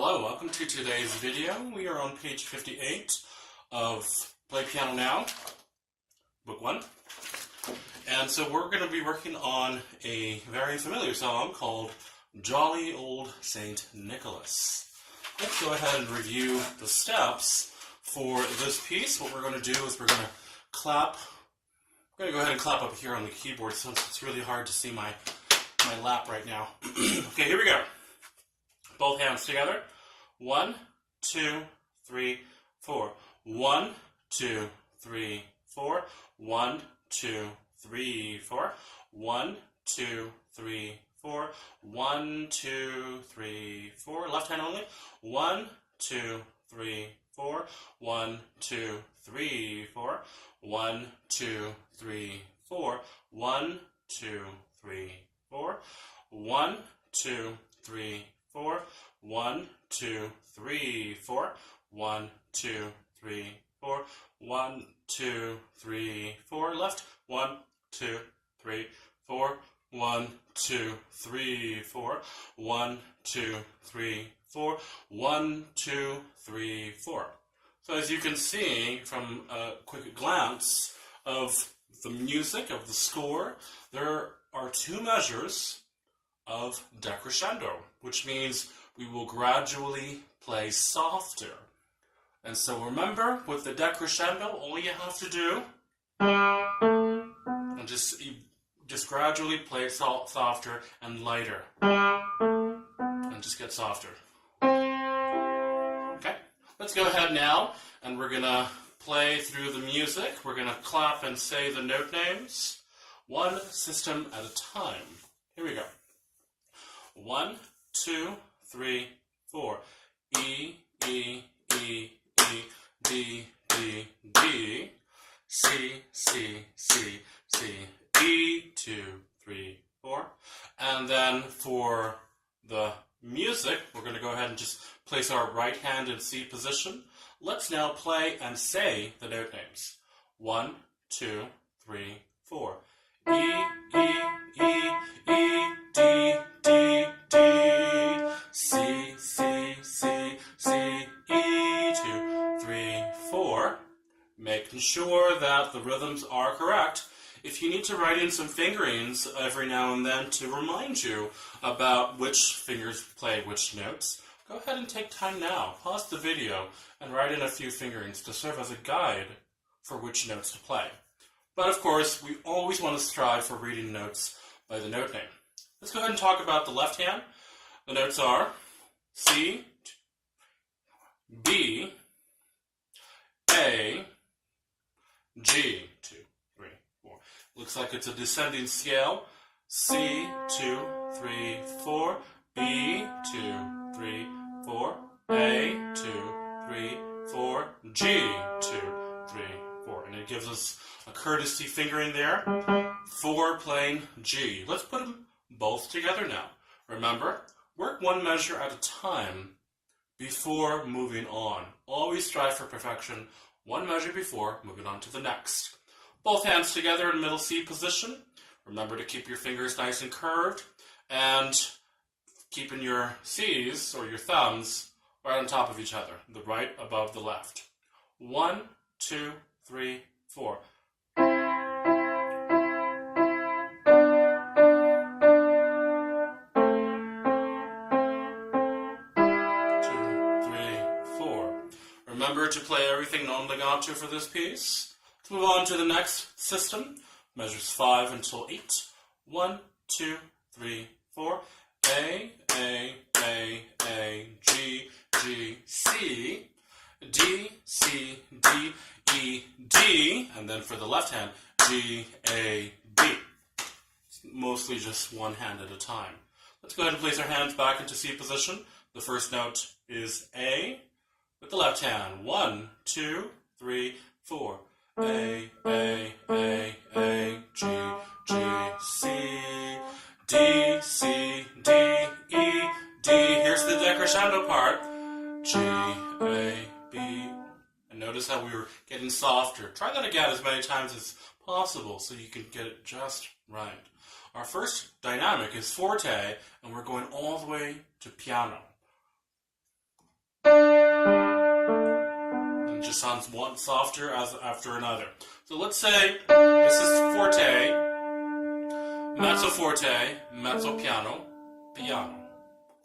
Hello, welcome to today's video. We are on page 58 of Play Piano Now, book 1. And so we're going to be working on a very familiar song called Jolly Old Saint Nicholas. Let's go ahead and review the steps for this piece. What we're going to do is we're going to clap. I'm going to go ahead and clap up here on the keyboard since it's really hard to see my lap right now. Okay, here we go. Both hands together. 1, 2, 3, 4. 1, 2, 3, 4. 1, 2, 3, 4. 1, 2, 3, 4. 1, 2, 3, 4. Left hand only. 1, 2, 3, 4. 1, 2, 3, 4. 1, 2, 3, 4. 1, 2, 3, 4. 1, 2, 3, 4. 1, 2, 3, 4. 1, 2, 3, 4. 1, 2, 3, 4. Left. 1, 2, 3, 4. 1, 2, 3, 4. 1, 2, 3, 4. 1, 2, 3, 4. So as you can see from a quick glance of the music, of the score, there are two measures of decrescendo, which means we will gradually play softer. And so remember, with the decrescendo, all you have to do and just gradually play it softer and lighter, and just get softer. Okay, let's go ahead now, and we're gonna play through the music. We're gonna clap and say the note names, one system at a time. Here we go. 1, 2, 3, 4. E, E, E, E, D, D, D. C, C, C, C. E, 2, 3, 4. And then for the music, we're going to go ahead and just place our right hand in C position. Let's now play and say the note names. 1, 2, 3, 4. E, E, E, E, D, D, D. C, C, C, C, E, 2, 3, 4. Making sure that the rhythms are correct. If you need to write in some fingerings every now and then to remind you about which fingers play which notes, go ahead and take time now. Pause the video and write in a few fingerings to serve as a guide for which notes to play. But of course, we always want to strive for reading notes by the note name. Let's go ahead and talk about the left hand. The notes are C, B, A, G, 2, 3, 4. Looks like it's a descending scale. C, 2, 3, 4. B, 2, 3, 4. A, 2, 3, 4. G, 2, 3, 4. And it gives us a courtesy fingering there for playing G. Let's put them both together now. Remember, work one measure at a time before moving on. Always strive for perfection, one measure before moving on to the next. Both hands together in middle C position. Remember to keep your fingers nice and curved and keeping your C's or your thumbs right on top of each other, the right above the left. 1, 2, 3, 4. 2, 3, 4. Remember to play everything non-legato for this piece. Let's move on to the next system. Measures 5 until 8. 1, 2, 3, 4. A, A, A, A, G, G, C, D, C, D, E, D, and then for the left hand, G, A, B. It's mostly just one hand at a time. Let's go ahead and place our hands back into C position. The first note is A with the left hand. 1, 2, 3, 4. A, A, A, A, G, G, C, D, C, D, E, D. Here's the decrescendo part. G, A, B. And notice how we were getting softer. Try that again as many times as possible so you can get it just right. Our first dynamic is forte, and we're going all the way to piano. sounds one softer as after another. So let's say this is forte, mezzo forte, mezzo piano, piano.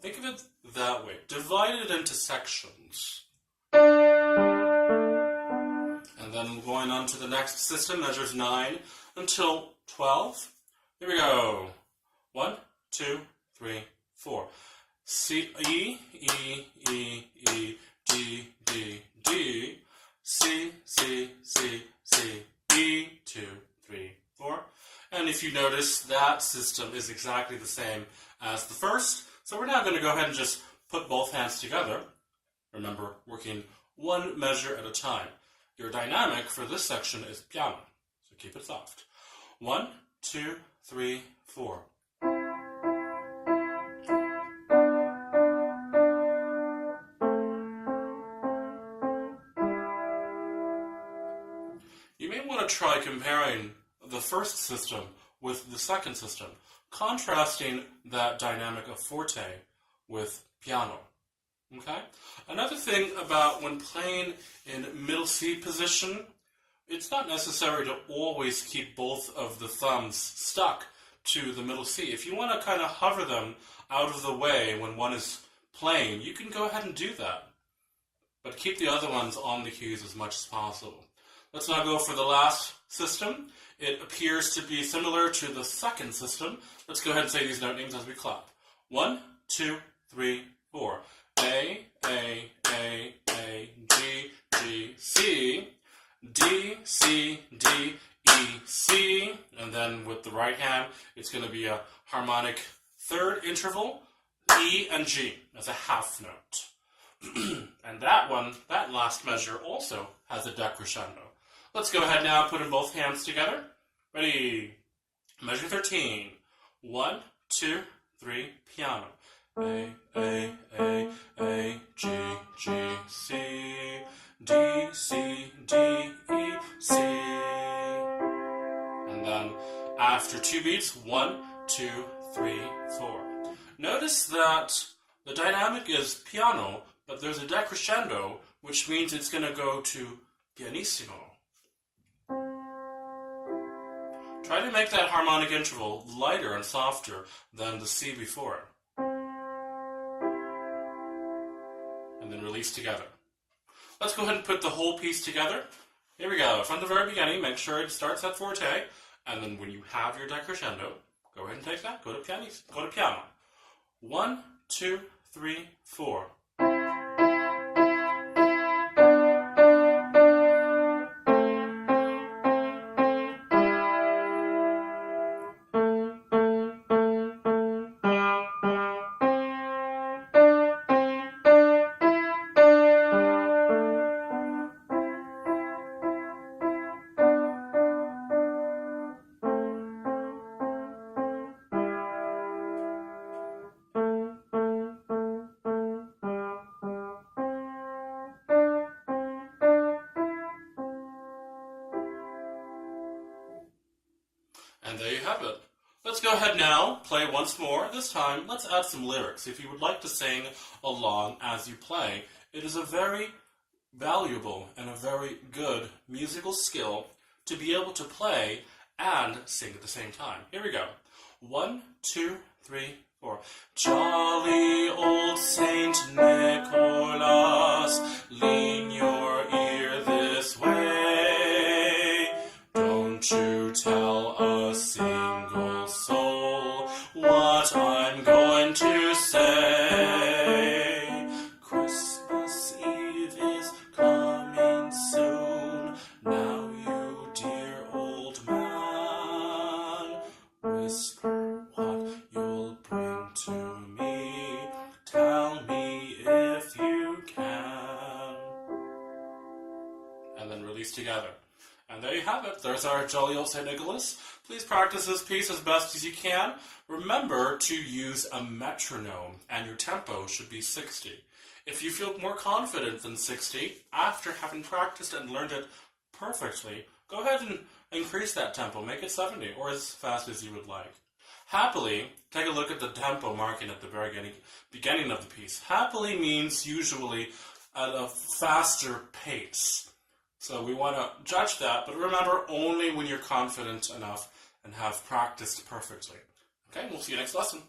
Think of it that way. Divide it into sections. And then going on to the next system, measures 9 until 12. Here we go. 1, 2, 3, 4. C, E, E, E, E, D, D, D, C, C, C, C, E, 2, 3, 4. And if you notice, that system is exactly the same as the first. So we're now going to go ahead and just put both hands together. Remember, working one measure at a time. Your dynamic for this section is piano, so keep it soft. 1, 2, 3, 4. You may want to try comparing the first system with the second system, contrasting that dynamic of forte with piano. Okay? Another thing about when playing in middle C position, it's not necessary to always keep both of the thumbs stuck to the middle C. If you want to kind of hover them out of the way when one is playing, you can go ahead and do that. But keep the other ones on the keys as much as possible. Let's now go for the last system. It appears to be similar to the second system. Let's go ahead and say these note names as we clap. 1, 2, 3, 4. A, G, G, C, D, C, D, E, C. And then with the right hand, it's going to be a harmonic third interval, E and G as a half note. And that last measure also has a decrescendo. Let's go ahead now and put in both hands together. Ready? Measure 13. 1, 2, 3, piano. A, G, G, C, D, C, D, E, C. And then after 2 beats, 1, 2, 3, 4. Notice that the dynamic is piano, but there's a decrescendo, which means it's going to go to pianissimo. Try to make that harmonic interval lighter and softer than the C before it. And then release together. Let's go ahead and put the whole piece together. Here we go. From the very beginning, make sure it starts at forte, and then when you have your decrescendo, go ahead and take that. Go to piano. 1, 2, 3, 4. And there you have it. Let's go ahead now, play once more. This time, let's add some lyrics. If you would like to sing along as you play, it is a very valuable and a very good musical skill to be able to play and sing at the same time. Here we go. 1, 2, 3, 4. Jolly old Saint Nicholas, lean your ear this way. Don't you tell a single soul what I'm going to say. Christmas Eve is coming soon. Now, you dear old man, whisper what you'll bring to me. Tell me if you can. And then release together. And there you have it. There's our jolly old St. Nicholas. Please practice this piece as best as you can. Remember to use a metronome, and your tempo should be 60. If you feel more confident than 60, after having practiced and learned it perfectly, go ahead and increase that tempo. Make it 70, or as fast as you would like. Happily, take a look at the tempo marking at the very beginning of the piece. Happily means usually at a faster pace. So we want to judge that, but remember, only when you're confident enough and have practiced perfectly. Okay, we'll see you next lesson.